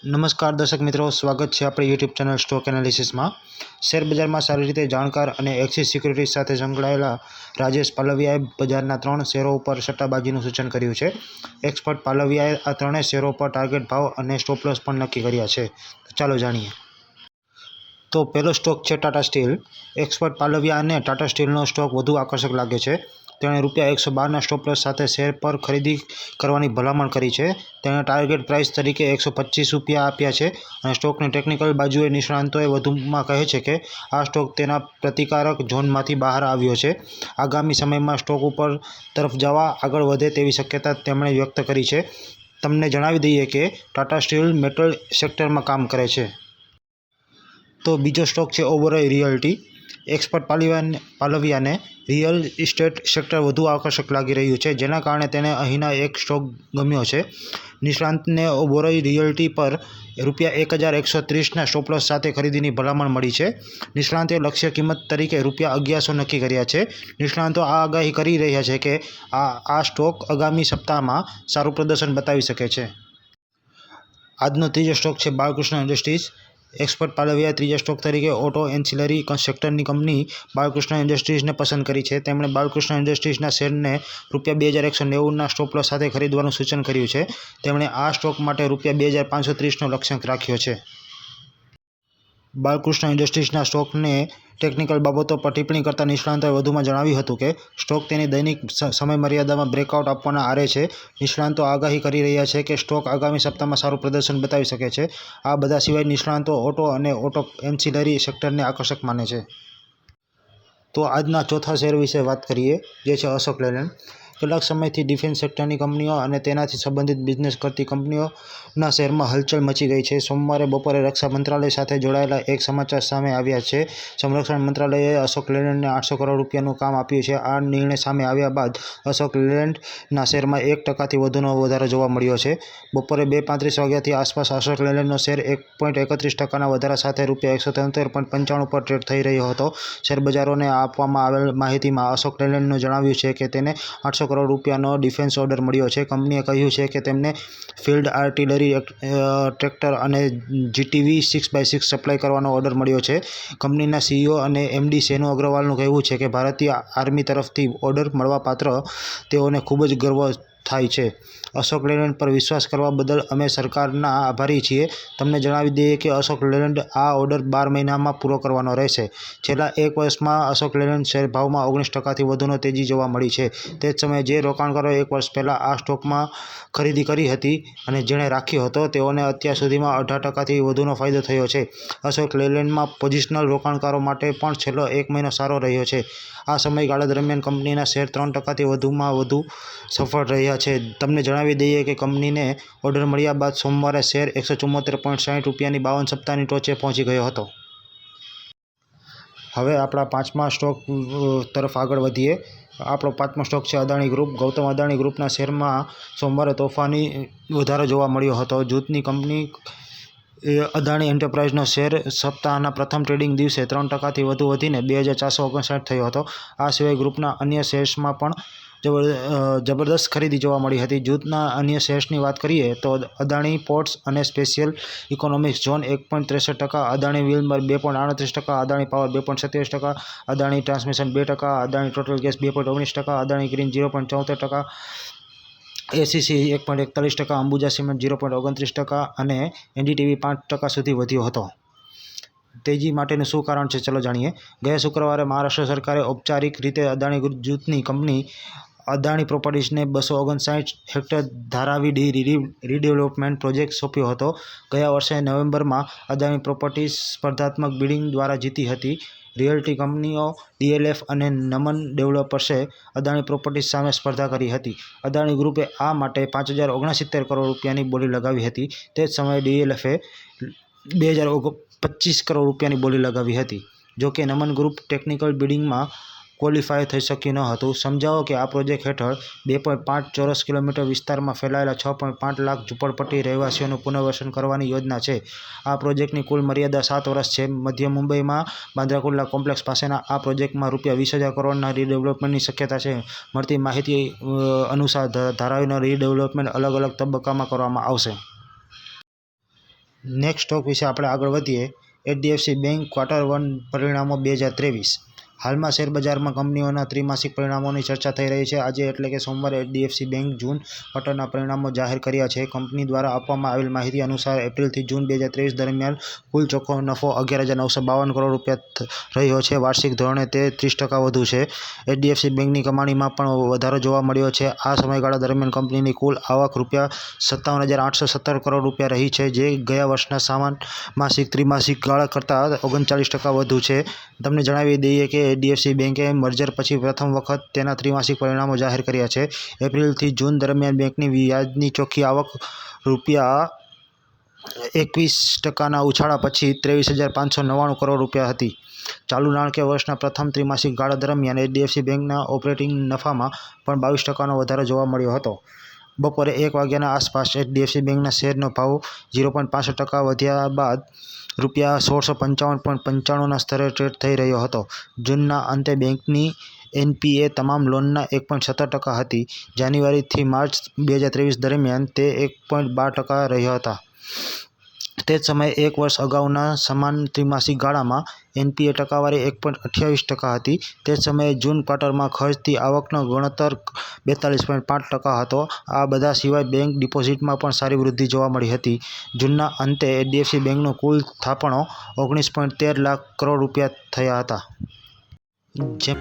નમસ્કાર દર્શક મિત્રો, સ્વાગત છે આપણી યુટ્યુબ ચેનલ સ્ટોક એનાલિસિસમાં। શેર બજારમાં સારી રીતે જાણકાર અને એક્સિસ સિક્યુરિટીઝ સાથે સંકળાયેલા રાજેશ પાલવિયાએ બજારના 3 શેરો ઉપર સટ્ટાબાજીનું સૂચન કર્યું છે। એક્સપર્ટ પાલવિયાએ આ ત્રણેય શેરો પર ટાર્ગેટ ભાવ અને સ્ટોપ લોસ પણ નક્કી કર્યા છે। ચાલો જાણીએ। તો પહેલો સ્ટોક છે ટાટા સ્ટીલ। એક્સપર્ટ પાલવિયાને ટાટા સ્ટીલનો સ્ટોક વધુ આકર્ષક લાગે છે। તેણે ₹112ના સ્ટોપ લોસ સાથે શેર પર ખરીદી કરવાની ભલામણ કરી છે। તેણે ટાર્ગેટ પ્રાઇસ તરીકે ₹125 આપ્યા છે અને સ્ટોકની ટેકનિકલ બાજુએ નિષ્ણાંતોએ વધુમાં કહે છે કે આ સ્ટોક તેના પ્રતિકારક ઝોનમાંથી બહાર આવ્યો છે। આગામી સમયમાં સ્ટોક ઉપર તરફ જવા આગળ વધે તેવી શક્યતા તેમણે વ્યક્ત કરી છે। તમને જણાવી દઈએ કે ટાટા સ્ટીલ મેટલ સેક્ટરમાં કામ કરે છે। તો બીજો સ્ટોક છે ઓબેરોય રિયલ્ટી। એક્સપર્ટ પાલવિયાને રિયલ ઇસ્ટેટ સેક્ટર વધુ આકર્ષક લાગી રહ્યું છે, જેના કારણે તેને અહીંના એક સ્ટોક ગમ્યો છે। નિષ્ણાંતને ઓબેરોય રિયલ્ટી પર ₹1130ના સ્ટોપ લોસ સાથે ખરીદીની ભલામણ મળી છે। નિષ્ણાંતે લક્ષ્ય કિંમત તરીકે ₹1100 નક્કી કર્યા છે। નિષ્ણાંતો આ આગાહી કરી રહ્યા છે કે આ સ્ટોક આગામી સપ્તાહમાં સારું પ્રદર્શન બતાવી શકે છે। આજનો ત્રીજો સ્ટોક છે બાલકૃષ્ણ ઇન્ડસ્ટ્રીઝ। એક્સપર્ટ પાલવિયાએ ત્રીજા સ્ટોક તરીકે ઓટો એન્સિલરી સેક્ટરની કંપની બાલકૃષ્ણ ઇન્ડસ્ટ્રીઝને પસંદ કરી છે। તેમણે બાલકૃષ્ણ ઇન્ડસ્ટ્રીઝના શેરને ₹2190ના સ્ટોપ લોસ સાથે ખરીદવાનું સૂચન કર્યું છે। તેમણે આ સ્ટોક માટે ₹2530નો લક્ષ્યાંક રાખ્યો છે। બાલકૃષ્ણ ઇન્ડસ્ટ્રીઝના સ્ટોકને ટેકનિકલ બાબતો પર ટિપ્પણી કરતા નિષ્ણાંતોએ વધુમાં જણાવ્યું હતું કે સ્ટોક તેની દૈનિક સમયમર્યાદામાં બ્રેકઆઉટ આપવાના આરે છે। નિષ્ણાંતો આગાહી કરી રહ્યા છે કે સ્ટોક આગામી સપ્તાહમાં સારું પ્રદર્શન બતાવી શકે છે। આ બધા સિવાય નિષ્ણાંતો ઓટો અને ઓટો એન્સિલરી સેક્ટરને આકર્ષક માને છે। તો આજના ચોથા શેર વિશે વાત કરીએ, જે છે અશોક લેલેન્ડ। કેટલાક સમયથી ડિફેન્સ સેક્ટરની કંપનીઓ અને તેનાથી સંબંધિત બિઝનેસ કરતી કંપનીઓના શેરમાં હલચલ મચી ગઈ છે। સોમવારે બપોરે રક્ષા મંત્રાલય સાથે જોડાયેલા એક સમાચાર સામે આવ્યા છે। સંરક્ષણ મંત્રાલયે અશોક લેલેન્ડને ₹800 કરોડનું કામ આપ્યું છે। આ નિર્ણય સામે આવ્યા બાદ અશોક લેલેન્ડના શેરમાં 1%થી વધુનો વધારો જોવા મળ્યો છે। બપોરે 2:35 વાગ્યાની આસપાસ અશોક લેલેન્ડનો શેર 1.31%ના વધારા સાથે ₹173.95 પર ટ્રેડ થઈ રહ્યો હતો। શેરબજારોને આપવામાં આવેલ માહિતીમાં અશોક લેલેન્ડે જણાવ્યું છે કે તેને ₹800 કરોડનો ડિફેન્સ ઓર્ડર મળ્યો છે। કંપનીએ કહ્યું છે કે તેમને ફિલ્ડ આર્ટિલરી ટ્રેક્ટર અને GTV 6x6 સપ્લાય કરવાનો ઓર્ડર મળ્યો છે। કંપનીના CEO અને MD શેનુ અગ્રવાલનું કહેવું છે કે ભારતીય આર્મી તરફથી ઓર્ડર મળવાપાત્ર તેઓને ખૂબ જ ગર્વ થાય છે। અશોક લેલેન્ડ પર વિશ્વાસ કરવા બદલ અમે સરકારના આભારી છીએ। તમને જણાવી દઈએ કે અશોક લેલેન્ડ આ ઓર્ડર 12 મહિનામાં પૂરો કરવાનો રહેશે। છેલ્લા એક વર્ષમાં અશોક લેલેન્ડ શેર ભાવમાં 19%થી વધુનો તેજી જોવા મળી છે। તે જ સમયે જે રોકાણકારોએ એક વર્ષ પહેલાં આ સ્ટોકમાં ખરીદી કરી હતી અને જેણે રાખ્યો હતો તેઓને અત્યાર સુધીમાં 18%થી વધુનો ફાયદો થયો છે। અશોક લેલેન્ડમાં પોઝિશનલ રોકાણકારો માટે પણ છેલ્લો એક મહિનો સારો રહ્યો છે। આ સમયગાળા દરમિયાન કંપનીના શેર 3%થી વધુમાં વધુ સફળ રહ્યા છે। તમને જણાવી દઈએ કે કંપનીને ઓર્ડર મળ્યા બાદ સોમવારે શેર ₹174.60ની 52 સપ્તાહની ટોચે પહોંચી ગયો હતો। હવે આપણા પાંચમા સ્ટોક તરફ આગળ વધીએ। આપણો પાંચમો સ્ટોક છે અદાણી ગ્રુપ। ગૌતમ અદાણી ગ્રુપના શેરમાં સોમવારે તોફાની વધારો જોવા મળ્યો હતો। જૂથની કંપની અદાણી એન્ટરપ્રાઇઝનો શેર સપ્તાહના પ્રથમ ટ્રેડિંગ દિવસે 3%થી વધુ વધીને ₹2459 થયો હતો। આ સિવાય ગ્રુપના અન્ય શેર્સમાં પણ જબરદસ્ત ખરીદી જોવા મળી હતી। જૂથના અન્ય શેર્સની વાત કરીએ તો અદાણી પોર્ટ્સ અને special economic zone 1.63%, Adani Wilmar 2.38%, Adani power 2.27%, Adani transmission 2%, Adani total gas 2.19%, Adani green 0.74%, ACC 1.41%, Ambuja cement 0.29% અને NDTV 5% સુધી વધ્યો હતો। તેજી માટેનું શું કારણ છે, ચલો જાણીએ। ગયા શુક્રવારે મહારાષ્ટ્ર સરકારે ઔપચારિક રીતે અદાણી જૂથની કંપની અદાણી પ્રોપર્ટીઝને 259 હેક્ટર ધારાવી રીડેવલપમેન્ટ પ્રોજેક્ટ સોંપ્યો હતો। ગયા વર્ષે નવેમ્બરમાં અદાણી પ્રોપર્ટીઝ સ્પર્ધાત્મક બિડિંગ દ્વારા જીતી હતી। રિયલ્ટી કંપનીઓ DLF અને નમન ડેવલપર્સે અદાણી પ્રોપર્ટીઝ સામે સ્પર્ધા કરી હતી। અદાણી ગ્રુપે આ માટે ₹5069 કરોડની બોલી લગાવી હતી। તે જ સમયે DLFએ ₹2025 કરોડની બોલી લગાવી હતી। જોકે નમન ગ્રુપ ટેકનિકલ બિડિંગમાં ક્વોલિફાય થઈ શક્યું ન હતું। સમજાવો કે આ પ્રોજેક્ટ હેઠળ 2.5 ચોરસ કિલોમીટર વિસ્તારમાં ફેલાયેલા 6.5 લાખ ઝૂંપડપટ્ટી રહેવાસીઓનું પુનર્વસન કરવાની યોજના છે। આ પ્રોજેક્ટની કુલ મર્યાદા 7 વર્ષ છે। મધ્ય મુંબઈમાં બાંદ્રા કોમ્પ્લેક્સ પાસેના આ પ્રોજેક્ટમાં ₹20,000 કરોડના રીડેવલપમેન્ટની શક્યતા છે। મળતી માહિતી અનુસાર ધારાવીનું રીડેવલપમેન્ટ અલગ અલગ તબક્કામાં કરવામાં આવશે। નેક્સ્ટ સ્ટોક વિશે આપણે આગળ વધીએ. એચડીએફસી બેંક Q1 પરિણામો 2023. હાલમાં શેરબજારમાં કંપનીઓના ત્રિમાસિક પરિણામોની ચર્ચા થઈ રહી છે. આજે એટલે કે સોમવારે એચડીએફસી બેંક જૂન ક્વાર્ટરના પરિણામો જાહેર કર્યા છે. કંપની દ્વારા આપવામાં આવેલ માહિતી અનુસાર એપ્રિલથી જૂન 2023 દરમિયાન કુલ ચોખ્ખો નફો 11,952 કરોડ રૂપિયા રહ્યો છે. વાર્ષિક ધોરણે તે 30% વધુ છે. એચડીએફસી બેંકની કમાણીમાં પણ વધારો જોવા મળ્યો છે. આ સમયગાળા દરમિયાન કંપનીની કુલ આવક રૂપિયા 57,817 કરોડ રૂપિયા રહી છે, જે ગયા વર્ષના સમાન માસિક ત્રિમાસિક ગાળા કરતાં 39% વધુ છે. તમને જણાવી દઈએ કે એચડીએફસી બેંકે મર્જર પછી પ્રથમ વખત તેના ત્રિમાસિક પરિણામો જાહેર કર્યા છે. એપ્રિલથી જૂન દરમિયાન બેંકની વ્યાજની ચોખ્ખી આવક રૂપિયા 21%ના ઉછાળા પછી 23,599 કરોડ રૂપિયા હતી. ચાલુ નાણાકીય વર્ષના પ્રથમ ત્રિમાસિક ગાળા દરમિયાન એચડીએફસી બેંકના ઓપરેટિંગ નફામાં પણ 22%નો વધારો જોવા મળ્યો હતો. બપોરે 1 વાગ્યાના આસપાસ એચડીએફસી બેંકના શેરનો ભાવ 0.65% વધ્યા બાદ રૂપિયા 1655.95ના સ્તરે ટ્રેડ થઈ રહ્યો હતો. જૂનના અંતે બેંકની એનપીએ તમામ લોનના 1.17% હતી. જાન્યુઆરીથી માર્ચ 2023 દરમિયાન તે 1.12% રહ્યા હતા. તે જ સમયે એક વર્ષ અગાઉના સમાન ત્રિમાસિક ગાળામાં એનપીએ ટકાવારી 1.28% હતી. તે જ સમયે જૂન ક્વાર્ટરમાં ખર્ચથી આવકનો ગુણોત્તર 42.5% હતો. આ બધા સિવાય બેંક ડિપોઝિટમાં પણ સારી વૃદ્ધિ જોવા મળી હતી. જૂનના અંતે એચડીએફસી બેંકનો કુલ થાપણો 19.13 લાખ કરોડ રૂપિયા થયા હતા. જેમ